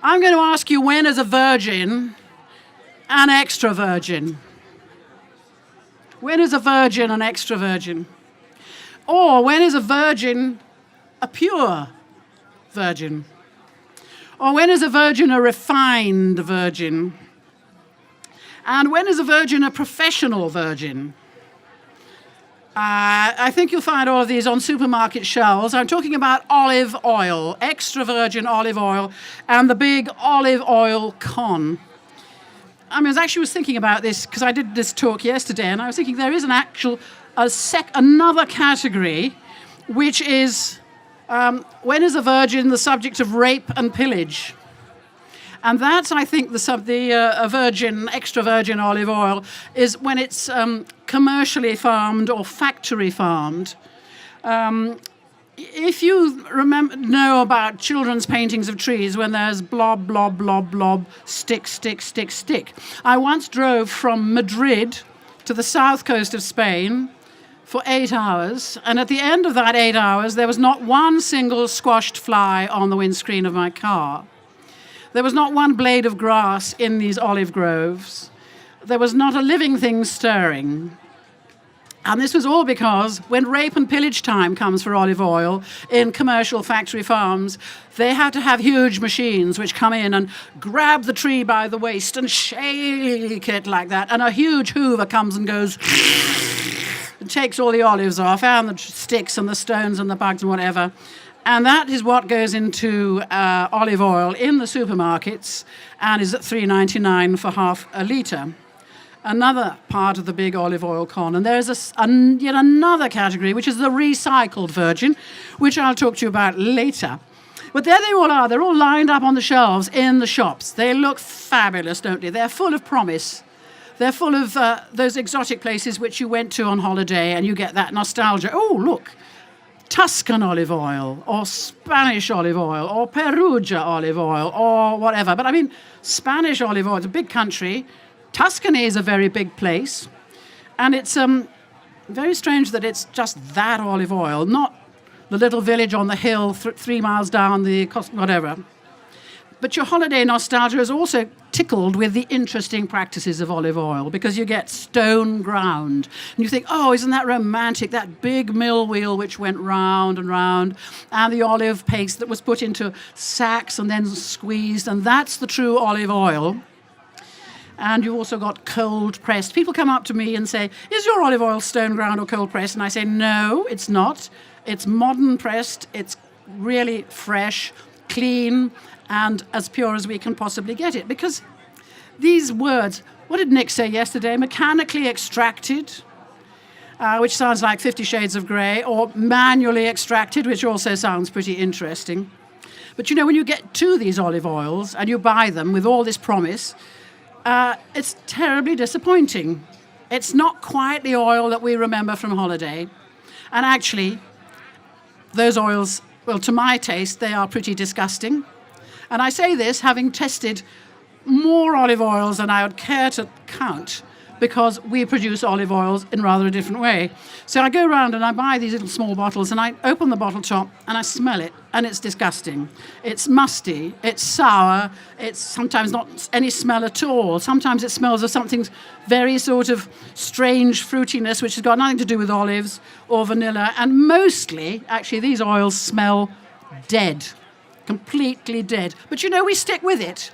I'm going to ask you, when is a virgin an extra virgin? When is a virgin an extra virgin? Or when is a virgin a pure virgin? Or when is a virgin a refined virgin? And when is a virgin a professional virgin? I think you'll find all of these on supermarket shelves. I'm talking about olive oil, extra virgin olive oil, and the big olive oil con. I was thinking about this because I did this talk yesterday, and I was thinking there is another category, which is when is a virgin the subject of rape and pillage? And that's, I think, a virgin, extra virgin olive oil is when it's commercially farmed or factory farmed. If you know about children's paintings of trees when there's blob, blob, blob, blob, stick, stick, stick, stick. I once drove from Madrid to the south coast of Spain for 8 hours, and at the end of that 8 hours, there was not one single squashed fly on the windscreen of my car. There was not one blade of grass in these olive groves. There was not a living thing stirring. And this was all because when rape and pillage time comes for olive oil in commercial factory farms, they have to have huge machines which come in and grab the tree by the waist and shake it like that. And a huge hoover comes and goes and takes all the olives off, and the sticks and the stones and the bugs and whatever. And that is what goes into olive oil in the supermarkets and is at $3.99 for half a litre. Another part of the big olive oil con. And there's yet another category, which is the recycled virgin, which I'll talk to you about later. But there they all are. They're all lined up on the shelves in the shops. They look fabulous, don't they? They're full of promise. They're full of those exotic places which you went to on holiday and you get that nostalgia. Oh, look. Tuscan olive oil, or Spanish olive oil, or Perugia olive oil, or whatever. But Spanish olive oil, it's a big country. Tuscany is a very big place. And it's very strange that it's just that olive oil, not the little village on the hill 3 miles down the coast, whatever. But your holiday nostalgia is also tickled with the interesting practices of olive oil, because you get stone ground. And you think, oh, isn't that romantic, that big mill wheel which went round and round, and the olive paste that was put into sacks and then squeezed, and that's the true olive oil. And you've also got cold pressed. People come up to me and say, is your olive oil stone ground or cold pressed? And I say, no, it's not. It's modern pressed. It's really fresh, clean, and as pure as we can possibly get it. Because these words, what did Nick say yesterday? Mechanically extracted, which sounds like 50 Shades of Grey, or manually extracted, which also sounds pretty interesting. But when you get to these olive oils and you buy them with all this promise, it's terribly disappointing. It's not quite the oil that we remember from holiday. And actually, those oils, well, to my taste, they are pretty disgusting. And I say this having tested more olive oils than I would care to count, because we produce olive oils in rather a different way. So I go around and I buy these little small bottles and I open the bottle top and I smell it, and it's disgusting. It's musty, it's sour, it's sometimes not any smell at all. Sometimes it smells of something very sort of strange fruitiness, which has got nothing to do with olives or vanilla. And mostly, actually, these oils smell dead, completely dead. But we stick with it,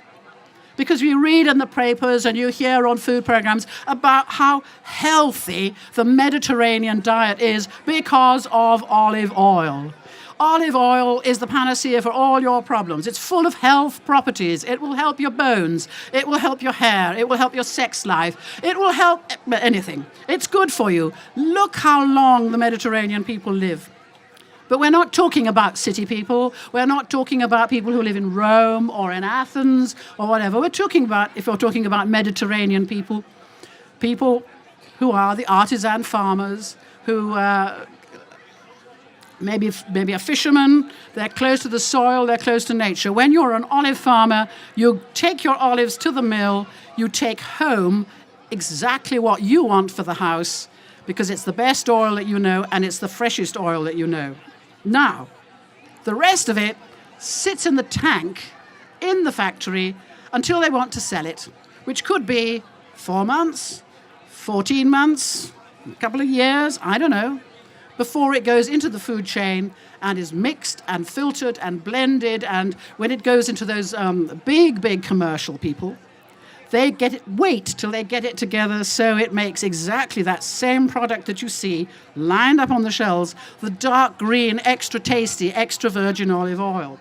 because we read in the papers and you hear on food programs about how healthy the Mediterranean diet is because of olive oil. Olive oil is the panacea for all your problems. It's full of health properties. It will help your bones. It will help your hair. It will help your sex life. It will help anything. It's good for you. Look how long the Mediterranean people live. But we're not talking about city people. We're not talking about people who live in Rome or in Athens or whatever. We're talking about, if you're talking about Mediterranean people, people who are the artisan farmers, who maybe a fisherman. They're close to the soil. They're close to nature. When you're an olive farmer, you take your olives to the mill. You take home exactly what you want for the house, because it's the best oil that you know and it's the freshest oil that you know. Now, the rest of it sits in the tank in the factory until they want to sell it, which could be 4 months, 14 months, a couple of years, I don't know, before it goes into the food chain and is mixed and filtered and blended. And when it goes into those big commercial people, they wait till they get it together so it makes exactly that same product that you see lined up on the shelves, the dark green, extra tasty, extra virgin olive oil,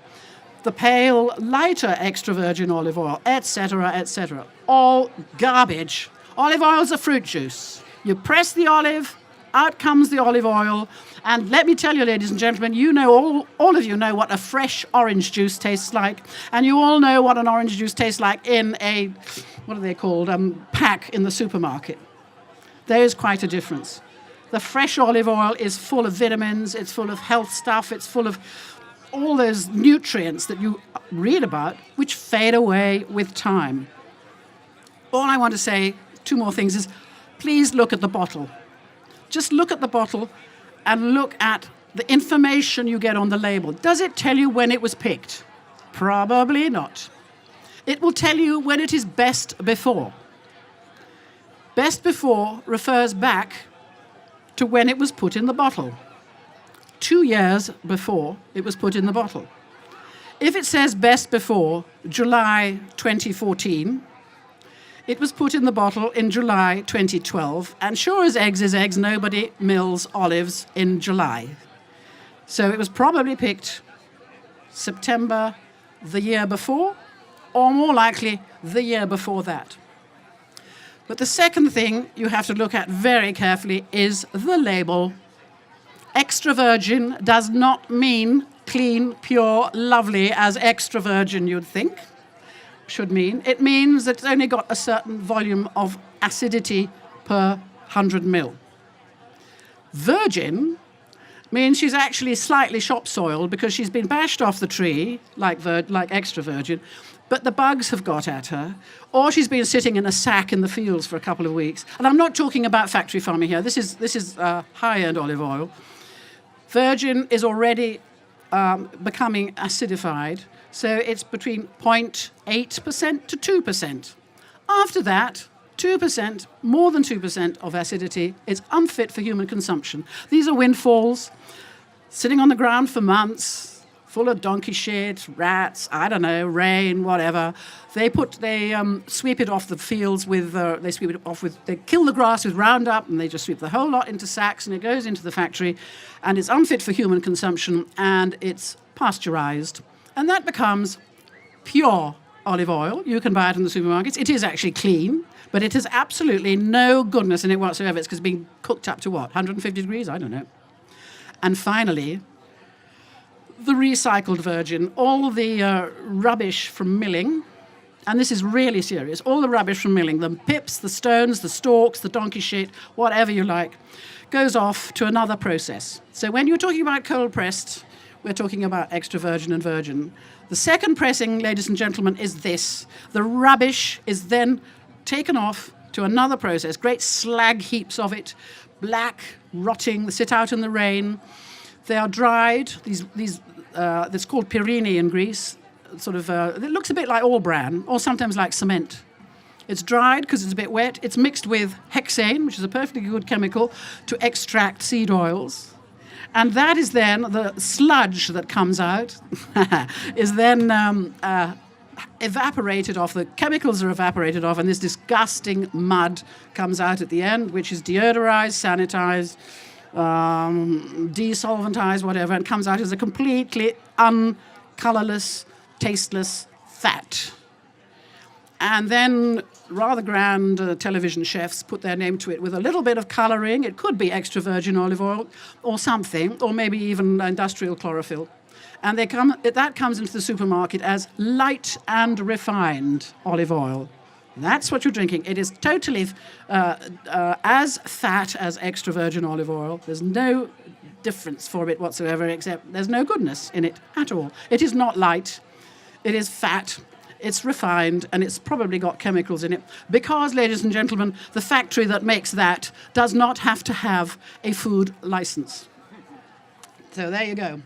the pale, lighter extra virgin olive oil, etc., etc. All garbage. Olive oil is a fruit juice. You press the olive, out comes the olive oil. And let me tell you, ladies and gentlemen, you know, all of you know what a fresh orange juice tastes like. And you all know what an orange juice tastes like in a, what are they called, pack in the supermarket. There is quite a difference. The fresh olive oil is full of vitamins, it's full of health stuff, it's full of all those nutrients that you read about, which fade away with time. All I want to say, 2 more things, is please look at the bottle. Just look at the bottle and look at the information you get on the label. Does it tell you when it was picked? Probably not. It will tell you when it is best before. Best before refers back to when it was put in the bottle. 2 years before it was put in the bottle. If it says best before July 2014, it was put in the bottle in July 2012, and sure as eggs is eggs, nobody mills olives in July. So it was probably picked September the year before, or more likely the year before that. But the second thing you have to look at very carefully is the label. Extra virgin does not mean clean, pure, lovely, as extra virgin you'd think should mean. It means that it's only got a certain volume of acidity per 100 ml. Virgin means she's actually slightly shop soiled because she's been bashed off the tree, like extra virgin, but the bugs have got at her, or she's been sitting in a sack in the fields for a couple of weeks. And I'm not talking about factory farming here. This is high-end olive oil. Virgin is already becoming acidified, so it's between 0.8% to 2%. After that, 2%, more than 2% of acidity is unfit for human consumption. These are windfalls, sitting on the ground for months, full of donkey shit, rats, I don't know, rain, whatever. They sweep it off the fields with, they kill the grass with Roundup, and they just sweep the whole lot into sacks, and it goes into the factory, and it's unfit for human consumption, and it's pasteurized. And that becomes pure olive oil. You can buy it in the supermarkets. It is actually clean, but it has absolutely no goodness in it whatsoever. It's because it's being cooked up to what, 150 degrees? I don't know. And finally, the recycled virgin, all the rubbish from milling, and this is really serious, all the rubbish from milling, the pips, the stones, the stalks, the donkey shit, whatever you like, goes off to another process. So when you're talking about cold pressed, we're talking about extra virgin and virgin. The second pressing, ladies and gentlemen, is this. The rubbish is then taken off to another process, great slag heaps of it, black, rotting, they sit out in the rain. They are dried. That's called pyrini in Greece. Sort of, it looks a bit like all bran, or sometimes like cement. It's dried because it's a bit wet. It's mixed with hexane, which is a perfectly good chemical, to extract seed oils. And that is then, the sludge that comes out is then evaporated off. The chemicals are evaporated off, and this disgusting mud comes out at the end, which is deodorized, sanitized, desolventized, whatever, and comes out as a completely uncolorless, tasteless fat. And then rather grand television chefs put their name to it with a little bit of colouring. It could be extra virgin olive oil or something, or maybe even industrial chlorophyll. And that comes into the supermarket as light and refined olive oil. That's what you're drinking. It is totally as fat as extra virgin olive oil. There's no difference for it whatsoever, except there's no goodness in it at all. It is not light. It is fat. It's refined, and it's probably got chemicals in it. Because, ladies and gentlemen, the factory that makes that does not have to have a food license. So there you go.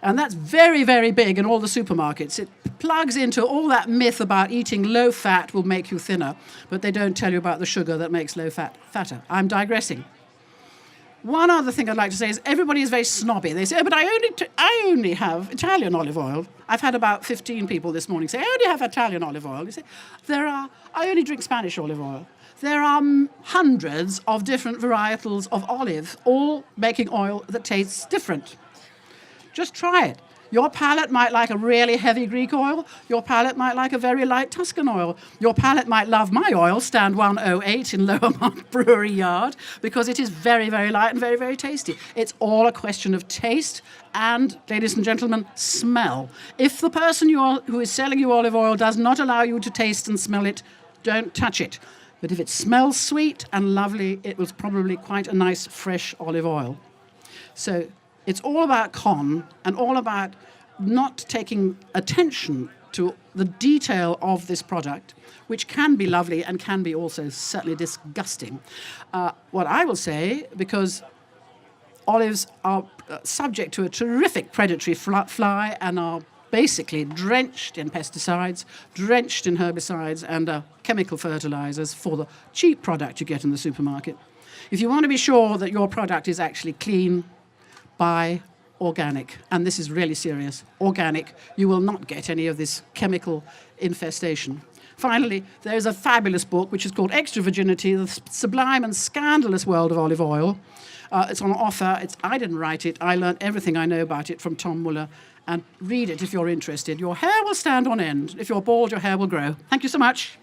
And that's very, very big in all the supermarkets. It plugs into all that myth about eating low fat will make you thinner, but they don't tell you about the sugar that makes low fat fatter. I'm digressing. One other thing I'd like to say is everybody is very snobby. They say, oh, but I only have Italian olive oil. I've had about 15 people this morning say, I only have Italian olive oil. You say, I only drink Spanish olive oil. There are hundreds of different varietals of olive, all making oil that tastes different. Just try it. Your palate might like a really heavy Greek oil. Your palate might like a very light Tuscan oil. Your palate might love my oil, stand 108 in Lower Mark Brewery Yard, because it is very, very light and very, very tasty. It's all a question of taste and, ladies and gentlemen, smell. If the person who is selling you olive oil does not allow you to taste and smell it, don't touch it. But if it smells sweet and lovely, it was probably quite a nice, fresh olive oil. So it's all about con and all about not taking attention to the detail of this product, which can be lovely and can be also certainly disgusting. What I will say, because olives are subject to a terrific predatory fly and are basically drenched in pesticides, drenched in herbicides and chemical fertilizers for the cheap product you get in the supermarket. If you want to be sure that your product is actually clean, buy organic. And this is really serious. Organic. You will not get any of this chemical infestation. Finally, there's a fabulous book which is called Extra Virginity, The Sublime and Scandalous World of Olive Oil. It's on offer. I didn't write it. I learned everything I know about it from Tom Muller. And read it if you're interested. Your hair will stand on end. If you're bald, your hair will grow. Thank you so much.